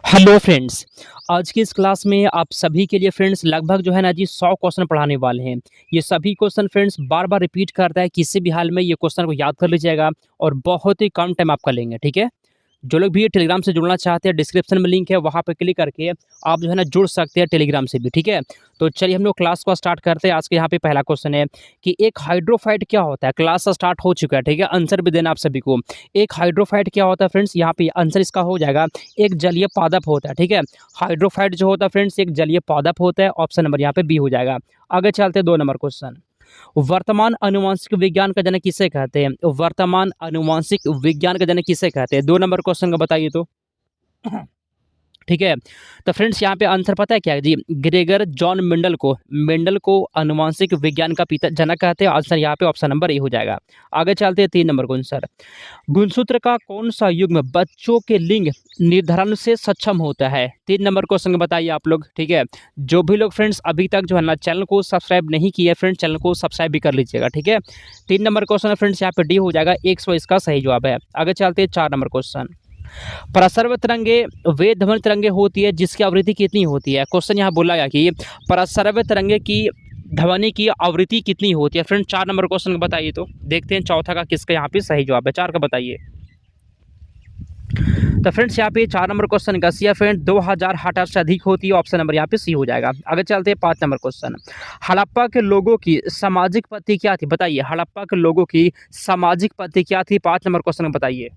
Hello friends. आज की इस क्लास में आप सभी के लिए फ्रेंड्स लगभग जो है ना जी 100 क्वेश्चन पढ़ाने वाले हैं। ये सभी क्वेश्चन फ्रेंड्स बार-बार रिपीट करता है, किसी भी हाल में ये क्वेश्चन को याद कर लीजिएगा और बहुत ही कम टाइम आपका लेंगे, ठीक है? जो लोग भी टेलीग्राम से जुड़ना चाहते हैं, डिस्क्रिप्शन में लिंक है, वहाँ पे क्लिक करके आप जो है ना जुड़ सकते हैं टेलीग्राम से भी, ठीक है? तो चलिए हम लोग क्लास को स्टार्ट करते हैं। आज के यहाँ पे पहला क्वेश्चन है कि एक हाइड्रोफाइट क्या होता है? क्लास स्टार्ट हो चुका है, ठीक है? आंसर भी देना आप सभी को। एक हाइड्रोफाइट क्या होता है फ्रेंड्स? यहाँ पे आंसर इसका हो जाएगा, एक जलीय पादप होता है, ठीक है? हाइड्रोफाइट जो होता है फ्रेंड्स एक जलीय पादप होता है। ऑप्शन नंबर यहाँ पे बी हो जाएगा। आगे चलते हैं 2 नंबर क्वेश्चन। वर्तमान आनुवांशिक विज्ञान का जनक किसे कहते हैं? वर्तमान आनुवांशिक विज्ञान का जनक किसे कहते हैं? 2 नंबर क्वेश्चन का बताइए तो। ठीक है। तो फ्रेंड्स यहाँ पे आंसर पता है क्या है जी? ग्रेगर जॉन मेंडल को आनुवांशिक विज्ञान का पिता जनक कहते हैं। आंसर यहाँ पे ऑप्शन नंबर ए हो जाएगा। आगे चलते हैं 3 नंबर क्वेश्चन। गुणसूत्र का कौन सा युग्म बच्चों के लिंग निर्धारण से सक्षम होता है? 3 नंबर क्वेश्चन का बताइए आप लोग, ठीक है? जो भी लोग फ्रेंड्स अभी तक जो है ना चैनल को सब्सक्राइब नहीं किए फ्रेंड्स, चैनल को सब्सक्राइब भी कर लीजिएगा, ठीक है? 3 नंबर क्वेश्चन है फ्रेंड्स यहाँ पे डी हो जाएगा, 100 इसका सही जवाब है। आगे चलते हैं 4 नंबर क्वेश्चन। प्रसर्व तरंगे वे ध्वनि तरंगे होती है जिसकी आवृत्ति कितनी होती है? क्वेश्चन यहाँ बोला गया कि प्रसर्व तरंगे की ध्वनि की आवृत्ति कितनी होती है? फ्रेंड 4 नंबर क्वेश्चन बताइए तो। देखते हैं चौथा का किसका यहाँ पे सही जवाब है। 4 का बताइए। तो फ्रेंड्स यहाँ पे 4 नंबर क्वेश्चन का सी है फ्रेंड 2000 हर्ट्ज से अधिक होती है। ऑप्शन नंबर यहाँ पे सी हो जाएगा। आगे चलते हैं 5 नंबर क्वेश्चन। हड़प्पा के लोगों की सामाजिक पद्धति क्या थी? बताइए हड़प्पा के लोगों की सामाजिक पद्धति क्या थी? 5 नंबर क्वेश्चन बताइए।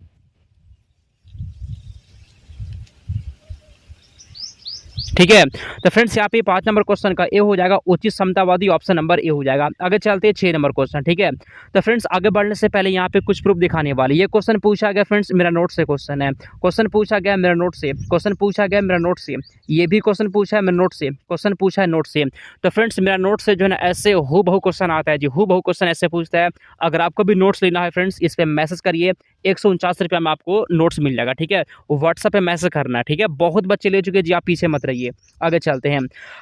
ठीक है। तो फ्रेंड्स यहाँ पे 5 नंबर क्वेश्चन का ए हो जाएगा उचित समतावादी। ऑप्शन नंबर ए हो जाएगा। आगे चलते हैं 6 नंबर क्वेश्चन, ठीक है? तो फ्रेंड्स आगे बढ़ने से पहले यहाँ पे कुछ प्रूफ दिखाने वाले। ये क्वेश्चन पूछा गया फ्रेंड्स मेरा नोट से क्वेश्चन है। क्वेश्चन पूछा गया मेरा नोट से, क्वेश्चन पूछा गया मेरा नोट से, ये भी क्वेश्चन पूछा है मेरा नोट से, क्वेश्चन पूछा है नोट से। तो फ्रेंड्स मेरा नोट से जो है ना ऐसे हूबहू क्वेश्चन आता है जी, हूबहू क्वेश्चन ऐसे पूछता है। अगर आपको भी नोट्स लेना है फ्रेंड्स इस पे मैसेज करिए, 149 रुपये में आपको नोट्स मिल जाएगा, ठीक है? व्हाट्सएप पे मैसेज करना है, ठीक है? बहुत बच्चे ले चुके जी, आप पीछे मत रहिए। आगे चलते हैं।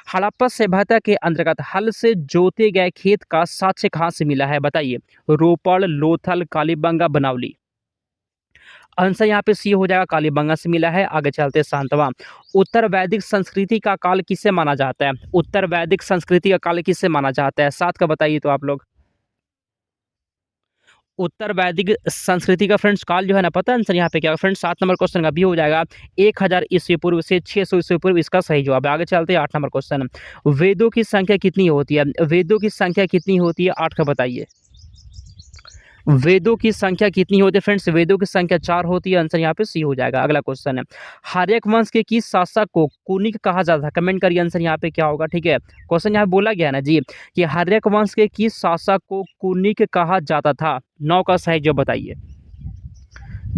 हड़प्पा सभ्यता के अंतर्गत हल से जोते गए खेत का साक्ष्य कहाँ से मिला है? बताइए। रोपड़, लोथल, कालीबंगा, बनावली। आंसर यहाँ पे सी हो जाएगा, कालीबंगा से मिला है। आगे चलते हैं 7वां। उत्तर वैदिक संस्कृति का काल किसे माना जाता है? उत्तर वैदिक संस्कृति का काल किसे माना जाता है? 7 का बताइए तो आप लोग। उत्तर वैदिक संस्कृति का फ्रेंड्स काल जो है ना, पता है आंसर यहाँ पे क्या फ्रेंड्स? 7 नंबर क्वेश्चन का बी हो जाएगा, 1000 ईस्वी पूर्व से 600 ईस्वी पूर्व इसका सही जवाब है। आगे चलते हैं 8 नंबर क्वेश्चन। वेदों की संख्या कितनी होती है? वेदों की संख्या कितनी होती है? 8 का बताइए। वेदों की संख्या कितनी होती है फ्रेंड्स? वेदों की संख्या 4 होती है। आंसर यहाँ पे सी हो जाएगा। अगला क्वेश्चन है, हर्यक वंश के किस शासक को कुनिक कहा जाता था? कमेंट करिए आंसर यहाँ पे क्या होगा, ठीक है? क्वेश्चन यहाँ बोला गया ना जी कि हर्यक वंश के किस शासक को कुनिक कहा जाता था? 9 का सही जवाब बताइए।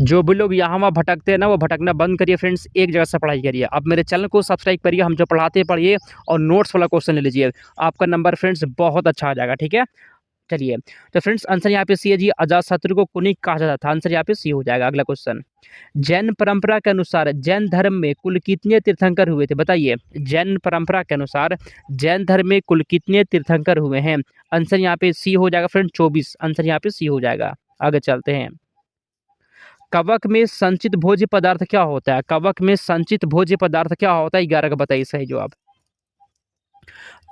जो भी लोग यहाँ वहाँ भटकते हैं ना, वो भटकना बंद करिए फ्रेंड्स, एक जगह से पढ़ाई करिए। आप मेरे चैनल को सब्सक्राइब करिए, हम जो पढ़ाते हैं पढ़िए और नोट्स वाला क्वेश्चन ले लीजिए। आपका नंबर फ्रेंड्स बहुत अच्छा आ जाएगा, ठीक है? चलिए, तो फ्रेंड्स आंसर यहाँ पे सी है जी, अजातशत्रु को कुनिक कहा जाता था। आंसर यहाँ पे सी हो जाएगा। अगला क्वेश्चन, जैन परंपरा के अनुसार जैन धर्म में कुल कितने तीर्थंकर हुए थे? बताइए। जैन परंपरा के अनुसार जैन धर्म में कुल कितने तीर्थंकर हुए हैं? आंसर यहाँ पे सी हो जाएगा फ्रेंड, 24। आंसर यहाँ पे सी हो जाएगा। आगे चलते हैं। कवक में संचित भोज्य पदार्थ क्या होता है? कवक में संचित भोज्य पदार्थ क्या होता है? 11 का बताइए सही जवाब।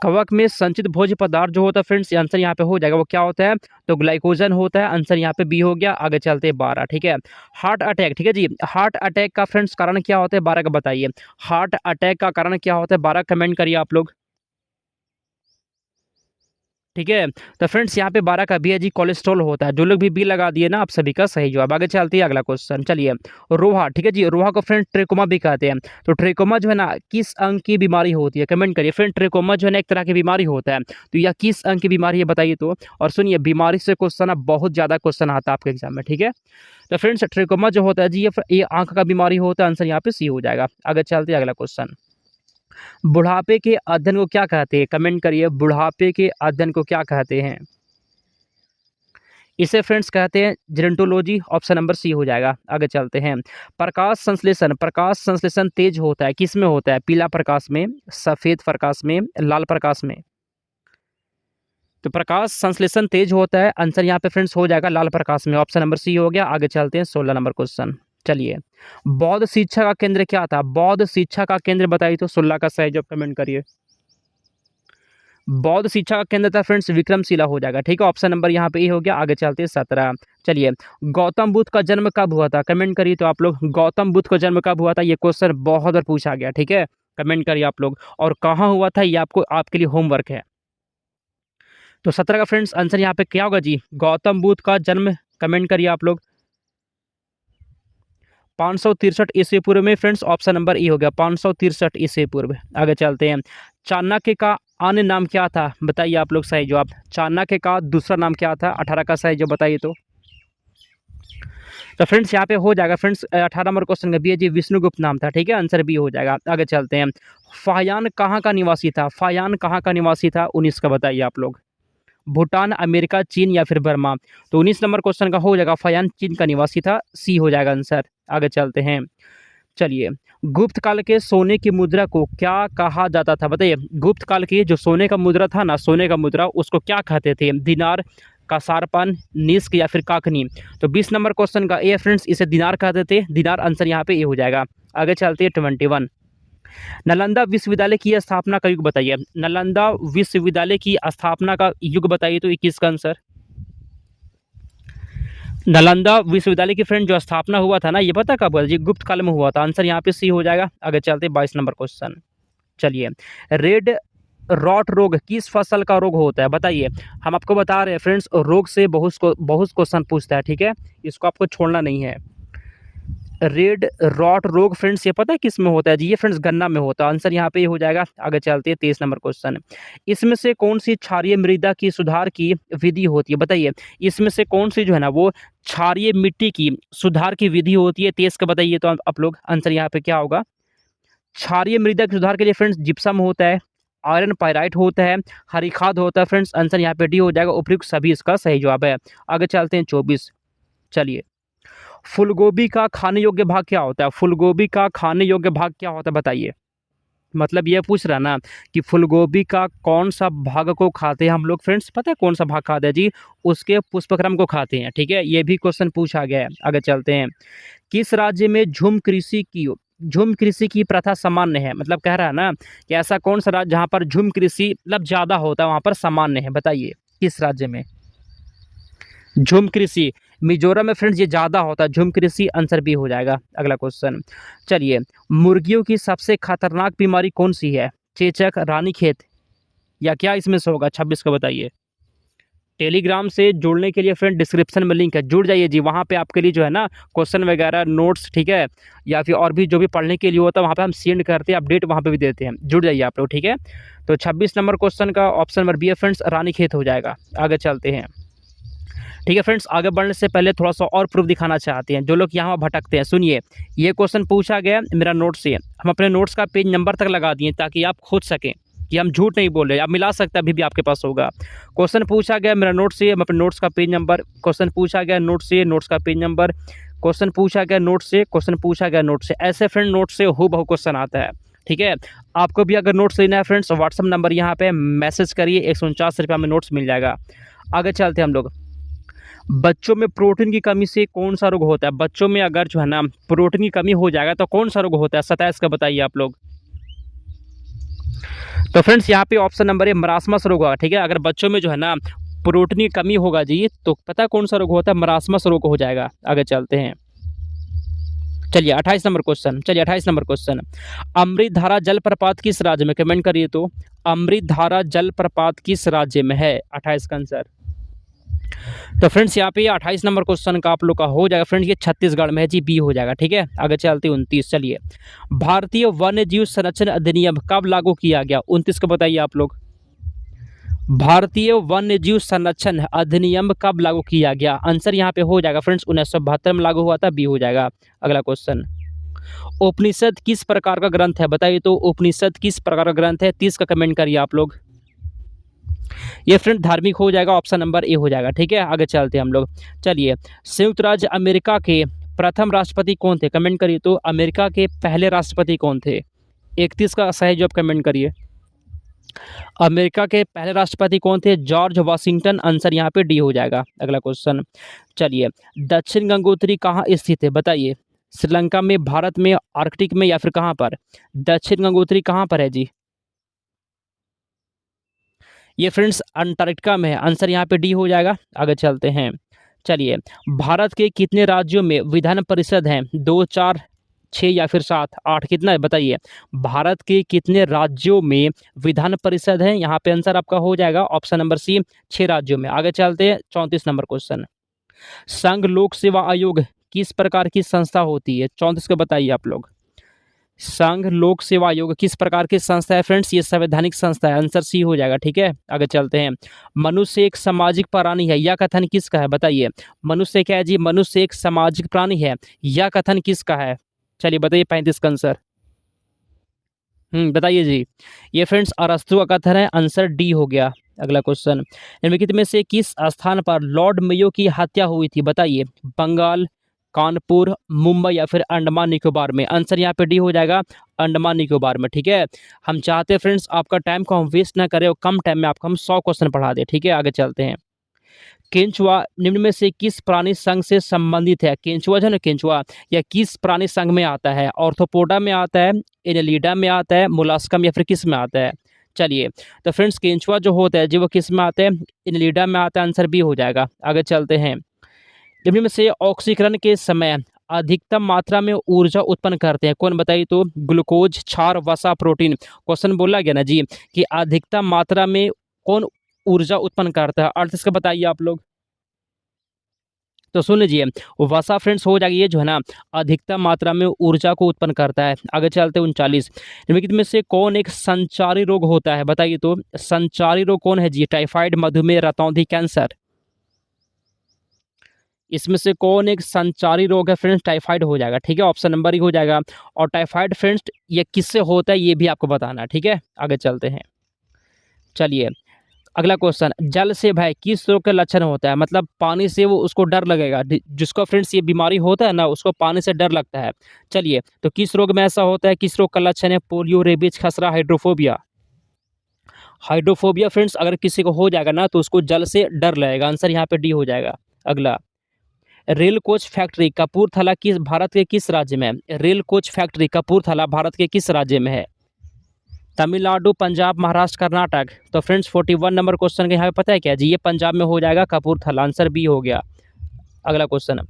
कवक में संचित भोज्य पदार्थ जो होता है फ्रेंड्स, आंसर यहाँ पे हो जाएगा, वो क्या होता है? तो ग्लाइकोजन होता है। आंसर यहाँ पे बी हो गया। आगे चलते हैं 12, ठीक है? हार्ट अटैक, ठीक है जी? हार्ट अटैक का फ्रेंड्स कारण क्या होता है? 12 का बताइए। हार्ट अटैक का कारण क्या होता है? 12 कमेंट करिए आप लोग, ठीक है? तो फ्रेंड्स यहाँ पे 12 का बी है जी, कोलेस्ट्रॉल होता है। जो लोग भी बी लगा दिए ना, आप सभी का सही जवाब। आगे चलते हैं अगला क्वेश्चन, चलिए। रोहा, ठीक है जी? रोहा को फ्रेंड ट्रेकोमा भी कहते हैं। तो ट्रेकोमा जो है ना किस अंग की बीमारी होती है? कमेंट करिए फ्रेंड। ट्रेकोमा जो है ना एक तरह की बीमारी होता है, तो यह किस अंग की बीमारी है बताइए तो। और सुनिए, बीमारी से क्वेश्चन बहुत ज़्यादा क्वेश्चन आता है आपके एग्जाम में, ठीक है? तो फ्रेंड्स ट्रेकोमा जो होता है जी, ये आंख का बीमारी होता है। आंसर यहाँ पे सी हो जाएगा। आगे चलते हैं अगला क्वेश्चन। बुढ़ापे के अध्ययन को क्या कहते हैं? कमेंट करिए, बुढ़ापे के अध्ययन को क्या कहते हैं? इसे फ्रेंड्स कहते हैं जेरोंटोलॉजी। ऑप्शन नंबर सी हो जाएगा। आगे चलते हैं। प्रकाश संश्लेषण तेज होता है, किस में होता है? पीला प्रकाश में, सफेद प्रकाश में, लाल प्रकाश में। तो प्रकाश संश्लेषण तेज होता है। आंसर यहाँ पे फ्रेंड्स हो जाएगा लाल प्रकाश में। ऑप्शन नंबर सी हो गया। आगे चलते हैं 16 नंबर क्वेश्चन। चलिए, बौद्ध शिक्षा का केंद्र क्या था? बौद्ध शिक्षा का केंद्र बताइए तो 16 का सही जवाब कमेंट करिए। बौद्ध शिक्षा का केंद्र था फ्रेंड्स विक्रमशिला हो जाएगा, ठीक है। ऑप्शन नंबर यहाँ पे ए हो गया। आगे चलते हैं 17। चलिए, गौतम बुद्ध का जन्म कब हुआ था? कमेंट करिए तो आप लोग, गौतम बुद्ध का जन्म कब हुआ था? ये क्वेश्चन बहुत बार पूछा गया, ठीक है। कमेंट करिए आप लोग, और कहाँ हुआ था ये आपको, आपके लिए होमवर्क है। तो 17 का फ्रेंड्स आंसर यहाँ पे क्या होगा जी? गौतम बुद्ध का जन्म, कमेंट करिए आप लोग, 563 ईस्वी पूर्व में फ्रेंड्स। ऑप्शन नंबर ए हो गया 563 ईस्वी पूर्व। आगे चलते हैं, चाणक्य का अन्य नाम क्या था? बताइए आप लोग सही जवाब। चाणक्य का दूसरा नाम क्या था? 18 का सही जवाब बताइए तो फ्रेंड्स यहाँ पे हो जाएगा फ्रेंड्स 18 नंबर क्वेश्चन का बी है जी, विष्णुगुप्त नाम था, ठीक है। आंसर बी हो जाएगा। आगे चलते हैं, फायान कहाँ का निवासी था? फायान कहाँ का निवासी था? 19 का बताइए आप लोग। भूटान, अमेरिका, चीन या फिर बर्मा? तो 19 नंबर क्वेश्चन का हो जाएगा फायान चीन का निवासी था, सी हो जाएगा आंसर। आगे चलते हैं, चलिए, गुप्त काल के सोने की मुद्रा को क्या कहा जाता था? बताइए, गुप्त काल की जो सोने का मुद्रा था ना, सोने का मुद्रा, उसको क्या कहते थे? दिनार, कसारपन, निस्क या फिर काकनी? तो 20 नंबर क्वेश्चन का ए फ्रेंड्स, इसे दिनार कहते थे। दिनार आंसर यहाँ पे ए हो जाएगा। आगे चलते हैं 21। नालंदा विश्वविद्यालय की स्थापना का युग बताइए। नालंदा विश्वविद्यालय की स्थापना का युग बताइए तो 21 का आंसर। नालंदा विश्वविद्यालय की फ्रेंड जो स्थापना हुआ था ना, ये पता कब हुआ जी? गुप्त काल में हुआ था। आंसर यहाँ पे सी हो जाएगा। आगे चलते 22 नंबर क्वेश्चन। चलिए, रेड रॉट रोग किस फसल का रोग होता है? बताइए। हम आपको बता रहे हैं फ्रेंड्स, रोग से बहुत क्वेश्चन पूछता है, ठीक है। इसको आपको छोड़ना नहीं है। रेड रॉट रोग फ्रेंड्स ये पता है किस में होता है जी? ये फ्रेंड्स गन्ना में होता है। आंसर यहाँ पे हो जाएगा। आगे चलते हैं 23 नंबर क्वेश्चन। इसमें से कौन सी क्षारीय मृदा की सुधार की विधि होती है? बताइए, इसमें से कौन सी जो है ना वो क्षारीय मिट्टी की सुधार की विधि होती है? 23 का बताइए तो आप लोग। आंसर यहाँ पे क्या होगा? क्षारीय मृदा के सुधार के लिए फ्रेंड्स जिप्सम होता है, आयरन पाइराइट होता है, हरी खाद होता है फ्रेंड्स। आंसर यहाँ पे डी हो जाएगा। उपयुक्त सभी इसका सही जवाब है। आगे चलते हैं 24। चलिए, फूलगोभी का खाने योग्य भाग क्या होता है? फूलगोभी का खाने योग्य भाग क्या होता है बताइए। मतलब ये पूछ रहा ना कि फूलगोभी का कौन सा भाग को खाते हैं हम लोग फ्रेंड्स? पता है कौन सा भाग खाते हैं जी? उसके पुष्पक्रम को खाते हैं, ठीक है। ये भी क्वेश्चन पूछा गया है। आगे चलते हैं, किस राज्य में झूम कृषि की प्रथा सामान्य है? मतलब कह रहा है ना कि ऐसा कौन सा राज्य जहाँ पर झूम कृषि मतलब ज़्यादा होता है, वहाँ पर सामान्य है? बताइए किस राज्य में झूम कृषि? मिजोरम में फ्रेंड्स ये ज़्यादा होता है झूम कृषि। आंसर बी हो जाएगा। अगला क्वेश्चन, चलिए, मुर्गियों की सबसे खतरनाक बीमारी कौन सी है? चेचक, रानीखेत या क्या इसमें से होगा? 26 का बताइए। टेलीग्राम से जुड़ने के लिए फ्रेंड डिस्क्रिप्शन में लिंक है, जुड़ जाइए जी। वहाँ पे आपके लिए जो है ना क्वेश्चन वगैरह नोट्स, ठीक है, या फिर और भी जो भी पढ़ने के लिए होता है वहाँ पे हम सेंड करते हैं, अपडेट वहाँ पे भी देते हैं। जुड़ जाइए आप लोग, ठीक है। तो 26 नंबर क्वेश्चन का ऑप्शन नंबर बी है फ्रेंड्स, रानीखेत हो जाएगा। आगे चलते हैं, ठीक है फ्रेंड्स। आगे बढ़ने से पहले थोड़ा सा और प्रूफ दिखाना चाहते हैं जो लोग यहाँ भटकते हैं। सुनिए, ये क्वेश्चन पूछा गया मेरा नोट से, हम अपने नोट्स का पेज नंबर तक लगा दिए ताकि आप खोज सकें कि हम झूठ नहीं बोल रहे। आप मिला सकते हैं, अभी भी आपके पास होगा। क्वेश्चन पूछा गया मेरा नोट से, हम अपने नोट्स का पेज नंबर, क्वेश्चन पूछा गया नोट से, नोट्स का पेज नंबर, क्वेश्चन पूछा गया नोट से, क्वेश्चन पूछा गया नोट से। ऐसे फ्रेंड नोट से हूबहू क्वेश्चन आता है, ठीक है। आपको भी अगर नोट्स लेना है फ्रेंड्स, व्हाट्सअप नंबर यहाँ पे मैसेज करिए, 149 रुपये में नोट्स मिल जाएगा। आगे चलते हैं हम लोग, बच्चों में प्रोटीन की कमी से कौन सा रोग होता है? बच्चों में अगर जो है ना प्रोटीन की कमी हो जाएगा तो कौन सा रोग होता है? 27 का बताइए आप लोग। तो फ्रेंड्स यहाँ पे ऑप्शन नंबर ए मरासमस रोग होगा, ठीक है। अगर बच्चों में जो है ना प्रोटीन की कमी होगा जी, तो पता है कौन सा रोग होता है? मरासमस रोग हो जाएगा। आगे चलते हैं, चलिए 28 नंबर क्वेश्चन। चलिए 28 नंबर क्वेश्चन, अमृतधारा जलप्रपात किस राज्य में? कमेंट करिए तो। अमृतधारा जलप्रपात किस राज्य में है? 28 का आंसर। तो फ्रेंड्स यहाँ पे 28 नंबर क्वेश्चन का आप लोग का हो जाएगा फ्रेंड्स, ये छत्तीसगढ़ में है जी, बी हो जाएगा, ठीक है। आगे चलते 29। चलिए, भारतीय वन्य जीव संरक्षण अधिनियम कब लागू किया गया? 29 को बताइए आप लोग। भारतीय वन्य जीव संरक्षण अधिनियम कब लागू किया गया? आंसर यहाँ पे हो जाएगा फ्रेंड्स 1972 में लागू हुआ था, बी हो जाएगा। अगला क्वेश्चन, उपनिषद किस प्रकार का ग्रंथ है? बताइए तो उपनिषद किस प्रकार का ग्रंथ है? 30 का कमेंट करिए आप लोग। ये फ्रेंड धार्मिक हो जाएगा, ऑप्शन नंबर ए हो जाएगा, ठीक है। आगे चलते हैं हम लोग, चलिए, संयुक्त राज्य अमेरिका के प्रथम राष्ट्रपति कौन थे? कमेंट करिए तो। अमेरिका के पहले राष्ट्रपति कौन थे? 31 का सही जवाब कमेंट करिए। अमेरिका के पहले राष्ट्रपति कौन थे? George Washington. आंसर यहाँ पे डी हो जाएगा। अगला क्वेश्चन, चलिए, दक्षिण गंगोत्री कहाँ स्थित है? बताइए। श्रीलंका में, भारत में, आर्कटिक में या फिर कहाँ पर? दक्षिण गंगोत्री कहाँ पर है जी? ये फ्रेंड्स अंटार्कटिका में है। आंसर यहाँ पे डी हो जाएगा। आगे चलते हैं। चलिए, भारत के कितने राज्यों में विधान परिषद हैं? 2, 4, 6 या फिर 7, 8 कितना है बताइए? भारत के कितने राज्यों में विधान परिषद है? यहाँ पे आंसर आपका हो जाएगा ऑप्शन नंबर सी, 6 राज्यों में। आगे चलते हैं 34 नंबर क्वेश्चन। संघ लोक सेवा आयोग किस प्रकार की संस्था होती है? 34 को बताइए आप लोग। संघ लोक सेवा आयोग किस प्रकार की संस्था है फ्रेंड्स? ये संवैधानिक संस्था है। आंसर सी हो जाएगा। ठीक है, आगे चलते हैं। मनुष्य एक सामाजिक प्राणी है, यह कथन किसका है बताइए? मनुष्य क्या है जी? मनुष्य एक सामाजिक प्राणी है, यह कथन किसका है? चलिए बताइए 35 का आंसर। बताइए जी। ये फ्रेंड्स अरस्तु का कथन है। आंसर डी हो गया। अगला क्वेश्चन, निम्नलिखित में से किस स्थान पर लॉर्ड मेयो की हत्या हुई थी बताइए? बंगाल, कानपुर, मुंबई या फिर अंडमान निकोबार में? आंसर यहाँ पे डी हो जाएगा, अंडमान निकोबार में। ठीक है, हम चाहते हैं फ्रेंड्स आपका टाइम को हम वेस्ट ना करें और कम टाइम में आपको हम 100 क्वेश्चन पढ़ा दें। ठीक है, आगे चलते हैं। केंचुआ निम्न में से किस प्राणी संघ से संबंधित है? केंचुआ जो है ना, केंचुआ यह किस प्राणी संघ में आता है? ऑर्थोपोडा में आता है, एनेलिडा में आता है, मोलास्कम या फिर किस में आता है? चलिए, तो फ्रेंड्स केंचुआ जो होता है जी वो किस में आता है? एनेलिडा में आता है। आंसर बी हो जाएगा। आगे चलते हैं। निम्न में से ऑक्सीकरण के समय अधिकतम मात्रा में ऊर्जा उत्पन्न करते हैं कौन बताइए? तो ग्लूकोज, क्षार, वसा, प्रोटीन। क्वेश्चन बोला गया ना जी कि अधिकतम मात्रा में कौन ऊर्जा उत्पन्न करता है? अर्थ इसका बताइए आप लोग। तो सुन लीजिए, वसा फ्रेंड्स हो जाएगी ये जो है ना अधिकतम मात्रा में ऊर्जा को उत्पन्न करता है। आगे चलते हैं 39। निम्नलिखित में से कौन एक संचारी रोग होता है बताइए? तो संचारी रोग कौन है जी? टाइफाइड, मधुमेह, रतौंधी, कैंसर। इसमें से कौन एक संचारी रोग है फ्रेंड्स? टाइफाइड हो जाएगा। ठीक है, ऑप्शन नंबर ही हो जाएगा। और टाइफाइड फ्रेंड्स ये किससे होता है ये भी आपको बताना है। ठीक है, आगे चलते हैं। चलिए, अगला क्वेश्चन, जल से भय किस रोग का लक्षण होता है? मतलब पानी से वो उसको डर लगेगा। जिसको फ्रेंड्स ये बीमारी होता है ना उसको पानी से डर लगता है। चलिए, तो किस रोग में ऐसा होता है? किस रोग का लक्षण है? पोलियो, रेबीज, खसरा, हाइड्रोफोबिया। हाइड्रोफोबिया फ्रेंड्स अगर किसी को हो जाएगा ना तो उसको जल से डर लगेगा। आंसर यहाँ पे डी हो जाएगा। अगला, रेल कोच फैक्ट्री कपूरथला किस भारत के किस राज्य में है? Rail coach factory Kapurthala Bharat के किस राज्य में है? तमिलनाडु, पंजाब, महाराष्ट्र, कर्नाटक। तो फ्रेंड्स 41 नंबर क्वेश्चन के यहाँ पे पता है क्या जी? ये पंजाब में हो जाएगा, कपूरथला। आंसर बी हो गया। अगला क्वेश्चन,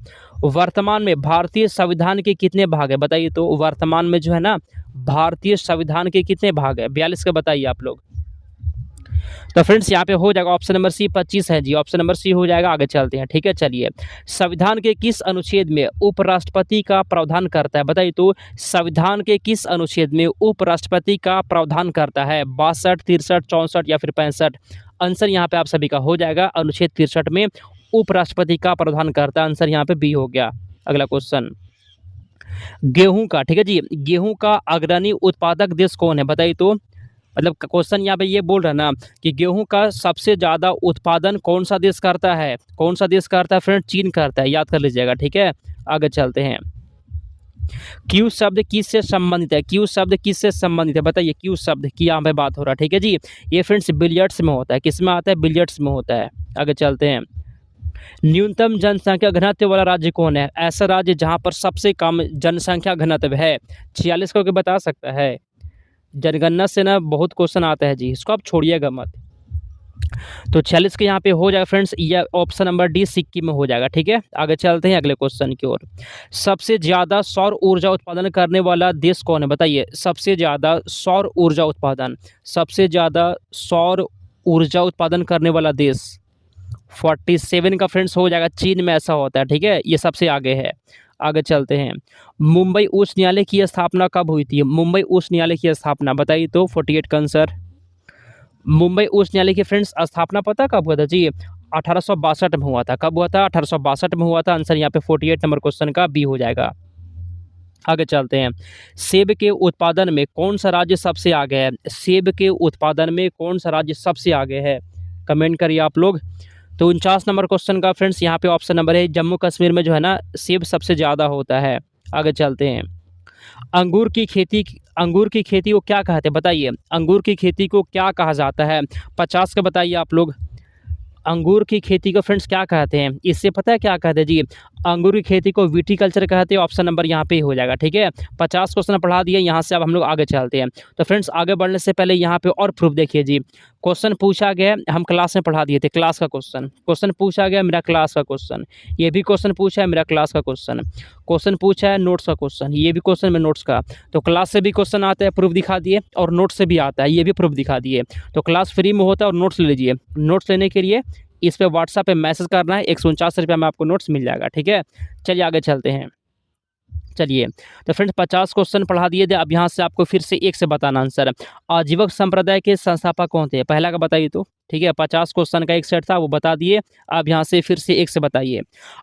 वर्तमान में भारतीय संविधान के कितने भाग है बताइए? तो वर्तमान में जो है ना भारतीय संविधान के कितने भाग है? 42 का बताइए आप लोग। तो फ्रेंड्स यहाँ पे हो जाएगा ऑप्शन नंबर सी, 25 है जी। ऑप्शन नंबर सी हो जाएगा। आगे चलते हैं। ठीक है, चलिए, संविधान के किस अनुच्छेद में उपराष्ट्रपति का प्रावधान करता है बताइए? तो संविधान के किस अनुच्छेद में उपराष्ट्रपति का प्रावधान करता है? 62, 63, 64 या फिर 65? आंसर यहाँ पे आप सभी का हो जाएगा अनुच्छेद 63 में उपराष्ट्रपति का प्रावधान करता है। आंसर यहाँ पे बी हो गया। अगला क्वेश्चन, गेहूं का, ठीक है जी, गेहूं का अग्रणी उत्पादक देश कौन है बताइए? तो मतलब क्वेश्चन यहाँ पे ये बोल रहा है ना कि गेहूं का सबसे ज़्यादा उत्पादन कौन सा देश करता है? कौन सा देश करता है फ्रेंड? चीन करता है, याद कर लीजिएगा। ठीक है, आगे चलते हैं। क्यू शब्द किससे संबंधित है? क्यू शब्द किससे संबंधित है बताइए? क्यू शब्द की यहाँ पे बात हो रहा है। ठीक है जी, ये फ्रेंड्स बिलियर्ड्स में होता है। किस में आता है? बिलियर्ड्स में होता है। आगे चलते हैं। न्यूनतम जनसंख्या घनत्व वाला राज्य कौन है? ऐसा राज्य जहाँ पर सबसे कम जनसंख्या घनत्व है। 46 को बता सकता है? जनगणना से ना बहुत क्वेश्चन आता है जी, इसको आप छोड़िएगा मत। तो 46 के यहाँ पे हो जाएगा फ्रेंड्स, ये ऑप्शन नंबर डी सिक्किम में हो जाएगा। ठीक है, आगे चलते हैं अगले क्वेश्चन की ओर। सबसे ज़्यादा सौर ऊर्जा उत्पादन करने वाला देश कौन है बताइए? सबसे ज़्यादा सौर ऊर्जा उत्पादन, सबसे ज़्यादा सौर ऊर्जा उत्पादन करने वाला देश 47 का फ्रेंड्स हो जाएगा। चीन में ऐसा होता है। ठीक है, ये सबसे आगे है। आगे चलते हैं। मुंबई उच्च न्यायालय की स्थापना कब हुई थी? मुंबई उच्च न्यायालय की स्थापना बताइए? तो 48 का आंसर। मुंबई उच्च न्यायालय की फ्रेंड्स स्थापना पता कब हुआ था जी? 1862 में हुआ था। कब हुआ था? 1862 में हुआ था। आंसर यहाँ पे 48 नंबर क्वेश्चन का बी हो जाएगा। आगे चलते हैं। सेब के उत्पादन में कौन सा राज्य सबसे आगे है? सेब के उत्पादन में कौन सा राज्य सबसे आगे है? कमेंट करिए आप लोग। तो 49 नंबर क्वेश्चन का फ्रेंड्स यहाँ पे ऑप्शन नंबर है, जम्मू कश्मीर में जो है ना सेब सबसे ज़्यादा होता है। आगे चलते हैं। अंगूर की खेती को क्या कहते हैं बताइए? अंगूर की खेती को क्या कहा जाता है? 50 का बताइए आप लोग। अंगूर की खेती को फ्रेंड्स क्या कहते हैं? इससे पता है क्या कहते हैं जी? अंगूर की खेती को विटीकल्चर कहते हैं। ऑप्शन नंबर यहाँ पे ही हो जाएगा, ठीक है। 50 क्वेश्चन पढ़ा दिए, यहाँ से अब हम लोग आगे चलते हैं। तो फ्रेंड्स आगे बढ़ने से पहले यहाँ पे और प्रूफ देखिए जी। क्वेश्चन पूछा गया, हम क्लास में पढ़ा दिए थे, क्लास का क्वेश्चन। क्वेश्चन पूछा गया मेरा क्लास का क्वेश्चन, ये भी क्वेश्चन पूछा है मेरा क्लास का क्वेश्चन। क्वेश्चन पूछा है नोट्स का क्वेश्चन, ये भी क्वेश्चन में नोट्स का। तो क्लास से भी क्वेश्चन आता है, प्रूफ दिखा दिए, और नोट्स से भी आता है, ये भी प्रूफ दिखा दिए। तो क्लास फ्री में होता है और नोट्स ले लीजिए। नोट्स लेने के लिए इस पे व्हाट्सएप पे मैसेज करना है, 149 रुपये में आपको नोट्स मिल जाएगा, ठीक है। चलिए आगे चलते हैं। चलिए, तो फ्रेंड्स 50 क्वेश्चन पढ़ा दिए थे। अब यहाँ से आपको फिर से एक से बताना आंसर। आजीवक संप्रदाय के संस्थापक कौन थे? पहला का बताइए तो, ठीक है। 50 क्वेश्चन का एक सेट था, वो बता दिए। अब यहाँ से फिर से एक से बताइए।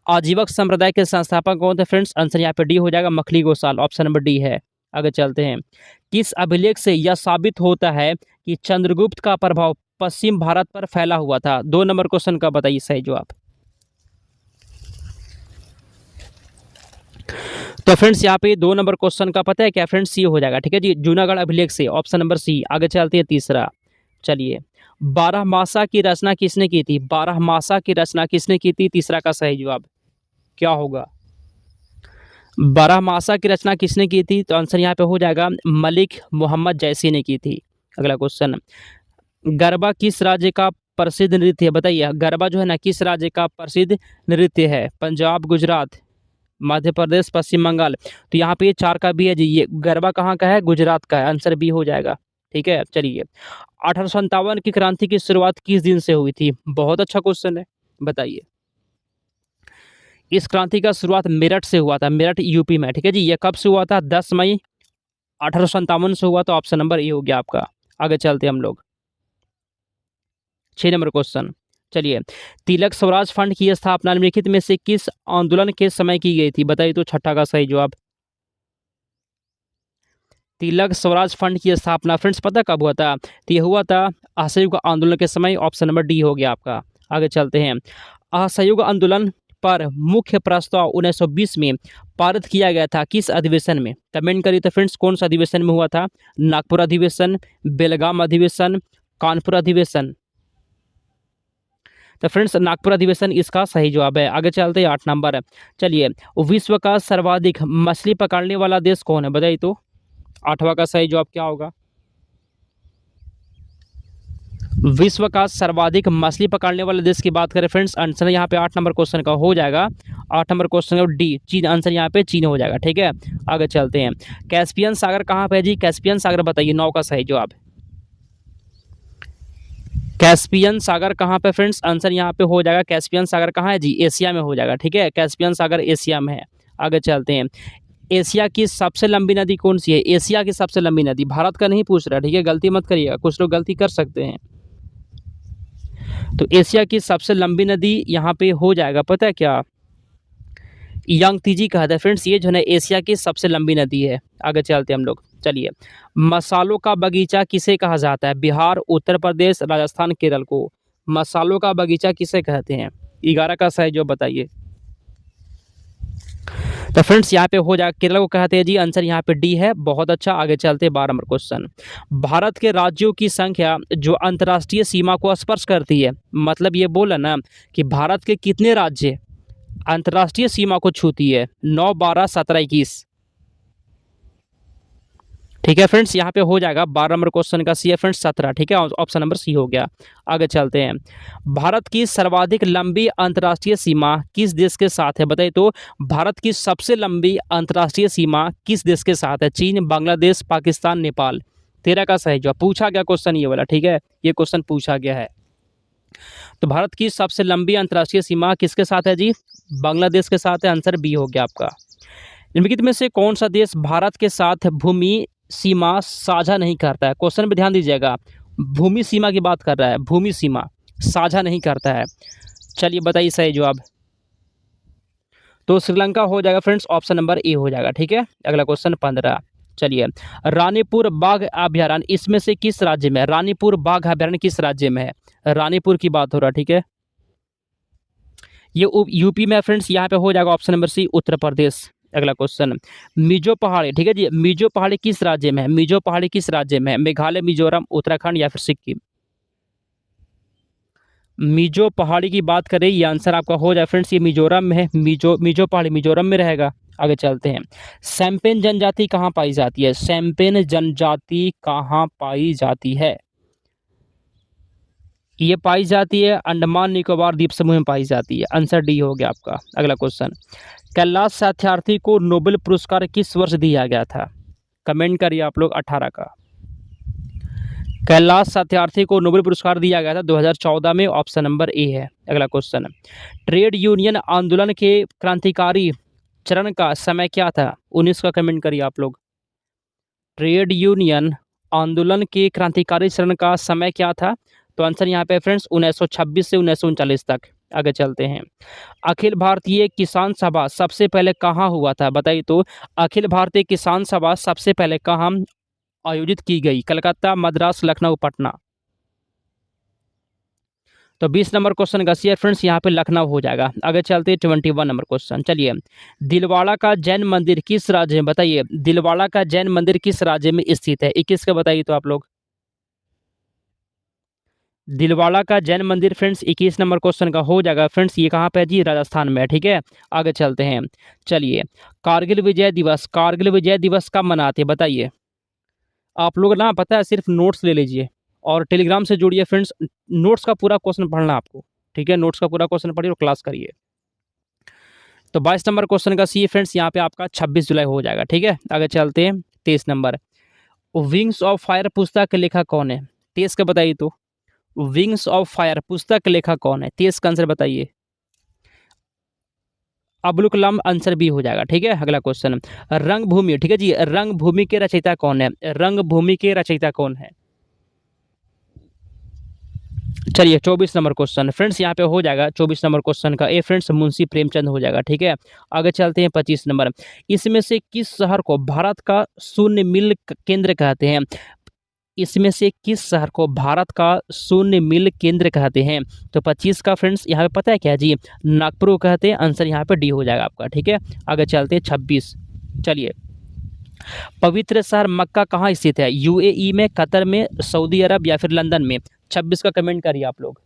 आजीवक संप्रदाय के संस्थापक कौन थे फ्रेंड्स? आंसर यहाँ पे डी हो जाएगा, Makkhali Gosal. Option number D है। आगे चलते हैं। किस अभिलेख से यह साबित होता है कि चंद्रगुप्त का प्रभाव पश्चिम भारत पर फैला हुआ था? 2 नंबर क्वेश्चन का बताइए सही जवाब। तो फ्रेंड्स यहाँ पे 2 नंबर क्वेश्चन का पता है क्या फ्रेंड्स? सी हो जाएगा, ठीक है जी, जूनागढ़ अभिलेख से। Option number C. आगे चलते हैं तीसरा। चलिए, बारहमासा की रचना किसने की थी? बारहमासा की रचना किसने की थी? तीसरा का सही जवाब क्या होगा? बारहमासा की रचना किसने की थी? तो आंसर यहाँ पे हो जाएगा मलिक मोहम्मद जैसी ने की थी। अगला क्वेश्चन, गरबा किस राज्य का प्रसिद्ध नृत्य है? बताइए, गरबा जो है ना किस राज्य का प्रसिद्ध नृत्य है? पंजाब, गुजरात, मध्य प्रदेश, पश्चिम बंगाल। तो यहाँ पे ये 4 का भी है जी। ये गरबा कहाँ का है? गुजरात का है। आंसर बी हो जाएगा, ठीक है। चलिए, 1857 की क्रांति की शुरुआत किस दिन से हुई थी? बहुत अच्छा क्वेश्चन है, बताइए। इस क्रांति का शुरुआत मेरठ से हुआ था, मेरठ यूपी में, ठीक है जी। ये कब से हुआ था? 10 मई 1857 से हुआ। तो ऑप्शन नंबर ए हो गया आपका। आगे चलते हैं हम लोग। 6 नंबर क्वेश्चन। चलिए, तिलक स्वराज फंड की स्थापना निम्नलिखित में से किस आंदोलन के समय की गई थी? बताइए तो छठा का सही जवाब। तिलक स्वराज फंड की स्थापना फ्रेंड्स पता कब हुआ था? तो ये हुआ था असहयोग आंदोलन के समय। ऑप्शन नंबर डी हो गया आपका। आगे चलते हैं। असहयोग आंदोलन पर मुख्य प्रस्ताव 1920 में पारित किया गया था किस अधिवेशन में? कमेंट करिए तो फ्रेंड्स, कौन सा अधिवेशन में हुआ था? नागपुर अधिवेशन, बेलगाम अधिवेशन, कानपुर अधिवेशन। तो फ्रेंड्स नागपुर अधिवेशन इसका सही जवाब है। आगे चलते हैं 8 नंबर। चलिए, विश्व का सर्वाधिक मछली पकड़ने वाला देश कौन है? बताइए तो 8वां का सही जवाब क्या होगा? विश्व का सर्वाधिक मछली पकड़ने वाले देश की बात करें फ्रेंड्स, आंसर यहाँ पे 8 नंबर क्वेश्चन का हो जाएगा। 8 नंबर क्वेश्चन का डी, चीन। आंसर यहाँ पे चीन हो जाएगा, ठीक है। आगे चलते हैं। कैस्पियन सागर कहाँ पे है जी? कैस्पियन सागर बताइए, 9 का सही जवाब। कैस्पियन सागर कहाँ पे फ्रेंड्स? आंसर यहाँ पे हो जाएगा, कैस्पियन सागर कहाँ है जी? एशिया में हो जाएगा, ठीक है। कैस्पियन सागर एशिया में है। आगे चलते हैं। एशिया की सबसे लंबी नदी कौन सी है? एशिया की सबसे लंबी नदी, भारत का नहीं पूछ रहा, ठीक है। गलती मत करिएगा, कुछ लोग गलती कर सकते हैं। तो एशिया की सबसे लंबी नदी यहाँ पे हो जाएगा, पता है क्या? यांगतीजी कहता है फ्रेंड्स, ये जो है ना एशिया की सबसे लंबी नदी है। आगे चलते हैं हम लोग। चलिए, मसालों का बगीचा किसे कहा जाता है? बिहार, उत्तर प्रदेश, राजस्थान, केरल को मसालों का बगीचा किसे कहते हैं? 11 का सही जो बताइए। तो फ्रेंड्स यहाँ पे हो जाएगा, केरल को कहते हैं जी। आंसर यहाँ पे डी है, बहुत अच्छा। आगे चलते हैं 12 नंबर क्वेश्चन। भारत के राज्यों की संख्या जो अंतर्राष्ट्रीय सीमा को स्पर्श करती है, मतलब ये बोला ना कि भारत के कितने राज्य अंतर्राष्ट्रीय सीमा को छूती है? 9, 12, 17, 21, ठीक है फ्रेंड्स। यहाँ पे हो जाएगा 12 नंबर क्वेश्चन का सी है फ्रेंड्स 17, ठीक है। ऑप्शन नंबर सी हो गया। आगे चलते हैं। भारत की सर्वाधिक लंबी अंतर्राष्ट्रीय सीमा किस देश के साथ है? बताइए तो भारत की सबसे लंबी अंतर्राष्ट्रीय सीमा किस देश के साथ है? चीन, बांग्लादेश, पाकिस्तान, नेपाल। 13 का सही जवाब। पूछा गया क्वेश्चन ये वाला, ठीक है, ये क्वेश्चन पूछा गया है। तो भारत की सबसे लंबी अंतर्राष्ट्रीय सीमा किसके साथ है जी? बांग्लादेश के साथ है। आंसर बी हो गया आपका। निम्नलिखित में से कौन सा देश भारत के साथ भूमि सीमा साझा नहीं करता है? क्वेश्चन पे ध्यान दीजिएगा, भूमि सीमा की बात कर रहा है, भूमि सीमा साझा नहीं करता है। चलिए बताइए सही जवाब। तो श्रीलंका हो जाएगा फ्रेंड्स, ऑप्शन नंबर ए हो जाएगा, ठीक है। अगला क्वेश्चन 15। चलिए, रानीपुर बाघ अभ्यारण्य इसमें से किस राज्य में है? रानीपुर बाघ अभ्यारण्य किस राज्य में है? रानीपुर की बात हो रहा है, ठीक है। ये यूपी में फ्रेंड्स, यहाँ पे हो जाएगा ऑप्शन नंबर सी, उत्तर प्रदेश। अगला क्वेश्चन, मिजो पहाड़ी, ठीक है जी, मिजो पहाड़ी किस राज्य में है? मिजो पहाड़ी किस राज्य में है? मेघालय, मिजोरम, उत्तराखंड या फिर सिक्किम? मिजो पहाड़ी की बात करें, ये आंसर आपका हो जाए फ्रेंड्स, ये मिजोरम में है। मिजो मिजो पहाड़ी मिजोरम में रहेगा। आगे चलते हैं। सैम्पेन जनजाति कहाँ पाई जाती है? सैम्पेन जनजाति कहाँ पाई जाती है? ये पाई जाती है अंडमान निकोबार द्वीप समूह में पाई जाती है। आंसर डी हो गया आपका। अगला क्वेश्चन, कैलाश सात्यार्थी को नोबेल पुरस्कार किस वर्ष दिया गया था? कमेंट करिए आप लोग 18 का। कैलाश सात्यार्थी को नोबेल पुरस्कार दिया गया था 2014 में। ऑप्शन नंबर ए है। अगला क्वेश्चन, ट्रेड यूनियन आंदोलन के क्रांतिकारी चरण का समय क्या था? 19 का कमेंट करिए आप लोग। ट्रेड यूनियन आंदोलन के क्रांतिकारी चरण का समय क्या था? तो आंसर यहाँ पे फ्रेंड्स 1926 से 1939 तक। आगे चलते हैं। अखिल भारतीय किसान सभा सबसे पहले कहाँ हुआ था? बताइए तो। अखिल भारतीय किसान सभा सबसे पहले कहाँ आयोजित की गई? कलकत्ता, मद्रास, लखनऊ, पटना। तो 20 नंबर क्वेश्चन का सी फ्रेंड्स यहाँ पे लखनऊ हो जाएगा। आगे चलते हैं 21 नंबर क्वेश्चन। चलिए, दिलवाड़ा का जैन मंदिर किस राज्य में? बताइए, दिलवाड़ा का जैन मंदिर किस राज्य में स्थित है? 21 का बताइए तो आप लोग। दिलवाड़ा का जैन मंदिर फ्रेंड्स 21 नंबर क्वेश्चन का हो जाएगा फ्रेंड्स। ये कहाँ पे है जी? राजस्थान में है। ठीक है, आगे चलते हैं। चलिए, कारगिल विजय दिवस कब मनाते हैं? बताइए। आप लोग ना, पता है, सिर्फ नोट्स ले लीजिए और टेलीग्राम से जुड़िए फ्रेंड्स। नोट्स का पूरा क्वेश्चन पढ़ना आपको। ठीक है, नोट्स का पूरा क्वेश्चन पढ़िए और क्लास करिए। तो 22 नंबर क्वेश्चन का सी फ्रेंड्स यहाँ पे आपका 26 जुलाई हो जाएगा। ठीक है, आगे चलते हैं। 23 नंबर, विंग्स ऑफ फायर पुस्तक के लेखक कौन है? 23 का बताइए तो। विंग्स ऑफ फायर पुस्तक के लेखक कौन है? 23 का आंसर बताइए। अब्दुल कलाम। आंसर बी हो जाएगा। ठीक है, अगला क्वेश्चन, रंगभूमि। ठीक है जी, रंगभूमि के रचयिता कौन है? रंगभूमि के रचयिता कौन है? चलिए, 24 नंबर क्वेश्चन फ्रेंड्स यहाँ पे हो जाएगा। 24 नंबर क्वेश्चन का ए फ्रेंड्स मुंशी प्रेमचंद हो जाएगा। ठीक है, आगे चलते हैं। 25 नंबर, इसमें से किस शहर को भारत का शून्य मिल केंद्र कहते हैं? इसमें से किस शहर को भारत का शून्य मिल केंद्र कहते हैं? तो 25 का फ्रेंड्स यहाँ पे पता है क्या जी? नागपुर को कहते हैं। आंसर यहाँ पे डी हो जाएगा आपका। ठीक है, आगे चलते हैं। 26, चलिए, पवित्र शहर मक्का कहाँ स्थित है? यूएई में, कतर में, सऊदी अरब या फिर लंदन में? 26 का कमेंट करिए आप लोग।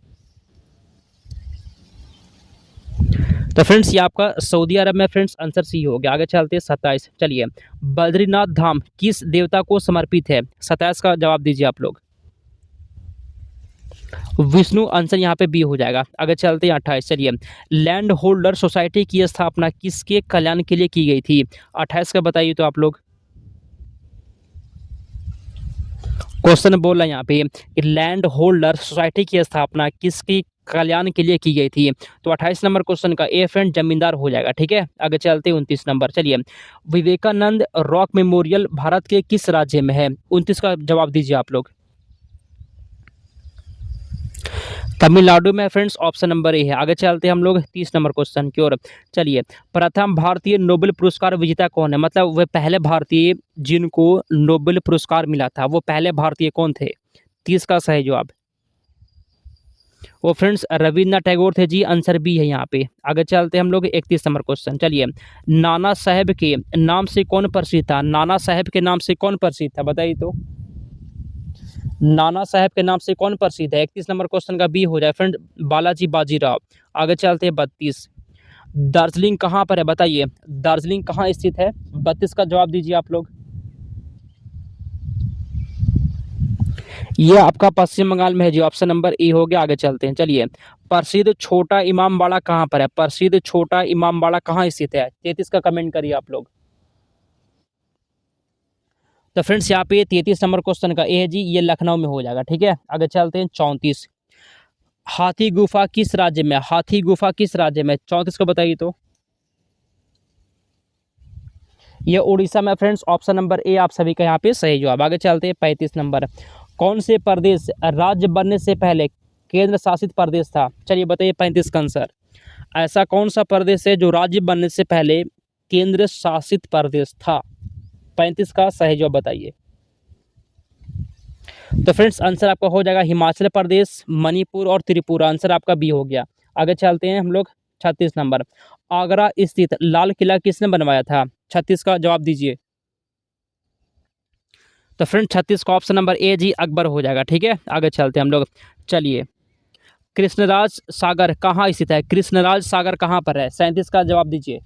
तो फ्रेंड्स ये आपका सऊदी अरब में फ्रेंड्स आंसर सी हो गया। आगे चलते हैं। 27, चलिए, बद्रीनाथ धाम किस देवता को समर्पित है? 27 का जवाब दीजिए आप लोग। विष्णु। आंसर यहाँ पे बी हो जाएगा। आगे चलते हैं। 28, चलिए, लैंड होल्डर सोसाइटी की स्थापना किसके कल्याण के लिए की गई थी? 28 का बताइए तो आप लोग। क्वेश्चन बोल रहा है यहाँ पे कि लैंड होल्डर सोसाइटी की स्थापना किसकी कल्याण के लिए की गई थी? तो 28 नंबर क्वेश्चन का ए फ्रेंड जमींदार हो जाएगा। ठीक है, आगे चलते हैं। 29 नंबर, चलिए, विवेकानंद रॉक मेमोरियल भारत के किस राज्य में है? 29 का जवाब दीजिए आप लोग। तमिलनाडु में फ्रेंड्स। ऑप्शन नंबर ए है। आगे चलते हैं हम लोग 30 नंबर क्वेश्चन की ओर। चलिए, प्रथम भारतीय नोबेल पुरस्कार विजेता कौन है? मतलब वह पहले भारतीय जिनको नोबेल पुरस्कार मिला था, वो पहले भारतीय कौन थे? 30 का सही जवाब वो फ्रेंड्स रविन्द्रनाथ टैगोर थे जी। आंसर बी है यहाँ पे। आगे चलते हैं हम लोग 31 नंबर क्वेश्चन। चलिए, नाना साहेब के नाम से कौन प्रसिद्ध था? नाना साहेब के नाम से कौन प्रसिद्ध था? बताइए तो। नाना साहेब के नाम से कौन प्रसिद्ध है? 31 नंबर क्वेश्चन का बी हो जाए फ्रेंड, बालाजी बाजीराव। आगे चलते हैं। 32, दार्जिलिंग कहाँ पर है? बताइए, दार्जिलिंग कहाँ स्थित है? 32 का जवाब दीजिए आप लोग। ये आपका पश्चिम बंगाल में है जी। ऑप्शन नंबर ए हो गया। आगे चलते हैं। चलिए, प्रसिद्ध छोटा इमामबाड़ा कहाँ पर है? प्रसिद्ध छोटा इमामबाड़ा कहाँ स्थित है? 33 का कमेंट करिए आप लोग। तो फ्रेंड्स यहाँ पे 33 नंबर क्वेश्चन का ए है जी, ये लखनऊ में हो जाएगा। ठीक है, आगे चलते हैं। 34, हाथी गुफा किस राज्य में? हाथी गुफा किस राज्य में? 34 को बताइए तो। ये उड़ीसा में फ्रेंड्स। ऑप्शन नंबर ए आप सभी का यहाँ पे सही जवाब। आगे चलते हैं। 35 नंबर, कौन से प्रदेश राज्य बनने से पहले केंद्र शासित प्रदेश था? चलिए बताइए 35 का आंसर। ऐसा कौन सा प्रदेश है जो राज्य बनने से पहले केंद्र शासित प्रदेश था? 35 का सही जवाब बताइए। तो फ्रेंड्स आंसर आपका हो जाएगा हिमाचल प्रदेश, मणिपुर और त्रिपुरा। आंसर आपका बी हो गया। आगे चलते हैं हम लोग। 36 नंबर, आगरा स्थित लाल किला किसने बनवाया था? 36 का जवाब दीजिए। तो फ्रेंड 36 का ऑप्शन नंबर ए जी अकबर हो जाएगा। ठीक है, आगे चलते हैं हम लोग। चलिए, कृष्णराज सागर कहाँ स्थित है? कृष्णराज सागर कहाँ पर है? 37 का जवाब दीजिए।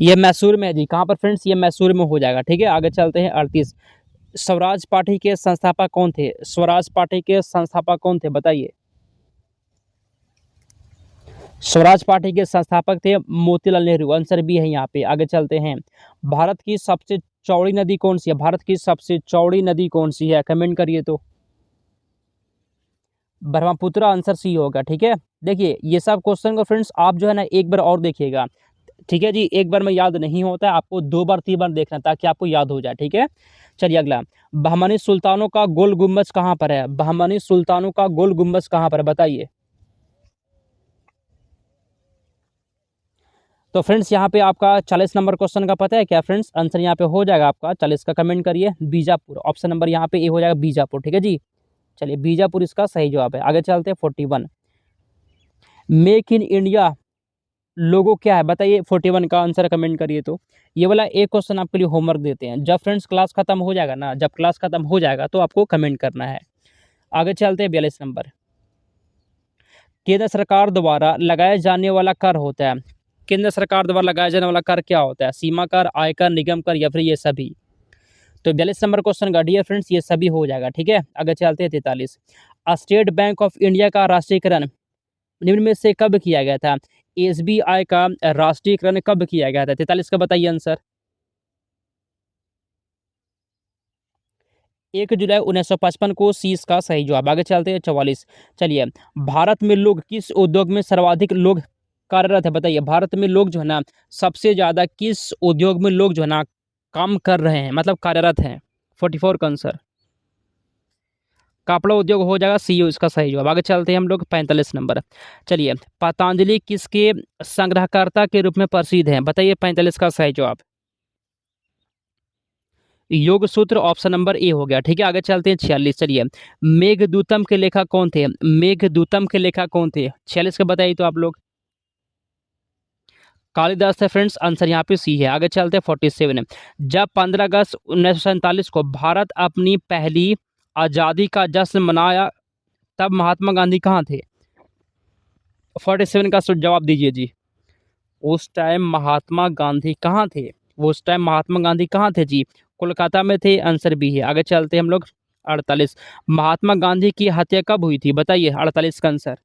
ये मैसूर में है जी। कहाँ पर फ्रेंड्स? ये मैसूर में हो जाएगा। ठीक है, आगे चलते हैं। 38, स्वराज पार्टी के संस्थापक कौन थे? स्वराज पार्टी के संस्थापक कौन थे, बताइए। स्वराज पार्टी के संस्थापक थे मोतीलाल नेहरू। आंसर भी है यहाँ पे। आगे चलते हैं। भारत की सबसे चौड़ी नदी कौन सी है? भारत की सबसे चौड़ी नदी कौन सी है? कमेंट करिए तो। ब्रह्मपुत्र आंसर सी होगा। ठीक है, देखिए ये सब क्वेश्चन को फ्रेंड्स आप जो है ना एक बार और देखिएगा। ठीक है जी, एक बार में याद नहीं होता है, आपको 2 बार 3 बार देखना ताकि आपको याद हो जाए। ठीक है, चलिए अगला। बहमनी सुल्तानों का गोल गुम्बज कहाँ पर है? बहमनी सुल्तानों का गोल गुम्बज कहाँ पर है, बताइए। तो फ्रेंड्स यहाँ पे आपका 40 नंबर क्वेश्चन का पता है क्या फ्रेंड्स? आंसर यहाँ पे हो जाएगा आपका 40 का। कमेंट करिए बीजापुर। ऑप्शन नंबर यहाँ पे ए हो जाएगा बीजापुर। ठीक है जी, चलिए बीजापुर इसका सही जवाब है। आगे चलते हैं। 41, मेक इन इंडिया लोगो क्या है, बताइए। 41 का आंसर कमेंट करिए तो। ये वाला एक क्वेश्चन आपके लिए होमवर्क देते हैं। जब फ्रेंड्स क्लास खत्म हो जाएगा ना, जब क्लास खत्म हो जाएगा तो आपको कमेंट करना है। आगे चलते हैं। 42 नंबर, केंद्र सरकार द्वारा लगाया जाने वाला कर होता है। केंद्र सरकार द्वारा लगाया जाने वाला कर क्या होता है? सीमा कर, आयकर, निगम कर या फिर ये सभी? तो 42 नंबर क्वेश्चन का डियर फ्रेंड्स ये सभी हो जाएगा। ठीक है, आगे चलते हैं। 43, स्टेट बैंक ऑफ इंडिया का राष्ट्रीयकरण निम्न में से कब किया गया था? एसबीआई का राष्ट्रीयकरण कब किया गया था? 43 का बताइए आंसर। 1 जुलाई 1955 को सी इसका सही जवाब। आगे चलते हैं। 44, चलिए, भारत में लोग किस उद्योग में सर्वाधिक लोग कार्यरत है, बताइए। भारत में लोग जो है ना सबसे ज़्यादा किस उद्योग में लोग जो है ना काम कर रहे हैं, मतलब कार्यरत हैं? 44 का आंसर कपड़ा उद्योग हो जाएगा। सीईओ इसका सही जवाब। आगे चलते हैं हम लोग। 45 नंबर, चलिए, पतंजलि किसके संग्रहकर्ता के रूप में प्रसिद्ध है, बताइए। 45 का सही जवाब योग सूत्र। ऑप्शन नंबर ए हो गया। ठीक है, आगे चलते हैं। 46, चलिए, मेघदूतम के लेखक कौन थे? मेघदूतम के लेखक कौन थे? 46 का बताइए तो आप लोग। कालिदास है फ्रेंड्स, आंसर यहाँ पे सी है। आगे चलते हैं। 47, जब 15 अगस्त 1947 को भारत अपनी पहली आज़ादी का जश्न मनाया तब महात्मा गांधी कहाँ थे? 47 का जवाब दीजिए जी। उस टाइम महात्मा गांधी कहाँ थे? उस टाइम महात्मा गांधी कहाँ थे जी? कोलकाता में थे। आंसर भी है। आगे चलते हैं हम लोग। 48, महात्मा गांधी की हत्या कब हुई थी, बताइए। 48 का आंसर।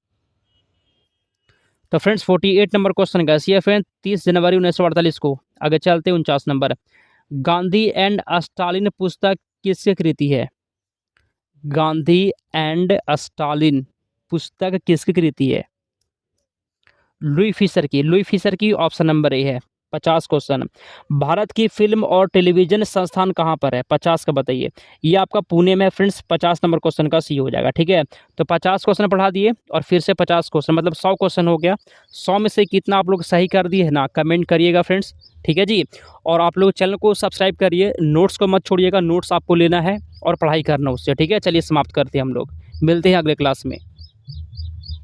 तो फ्रेंड्स 48 नंबर क्वेश्चन का सी फ्रेंड 30 जनवरी 1948 को। आगे चलते हैं। 49 नंबर, गांधी एंड स्टालिन पुस्तक किसकी कृति है? गांधी एंड स्टालिन पुस्तक किसकी कृति है? लुई फिशर की। लुई फिशर की। ऑप्शन नंबर ए है। 50 क्वेश्चन, भारत की फिल्म और टेलीविजन संस्थान कहाँ पर है? 50 का बताइए। ये आपका पुणे में फ्रेंड्स। 50 नंबर क्वेश्चन का सी हो जाएगा। ठीक है, तो 50 क्वेश्चन पढ़ा दिए और फिर से 50 क्वेश्चन, मतलब 100 क्वेश्चन हो गया। 100 में से कितना आप लोग सही कर दिए है ना, कमेंट करिएगा फ्रेंड्स। ठीक है जी, और आप लोग चैनल को सब्सक्राइब करिए, नोट्स को मत छोड़िएगा, नोट्स आपको लेना है और पढ़ाई करना उससे। ठीक है, चलिए समाप्त करते हैं हम लोग, मिलते हैं अगले क्लास में।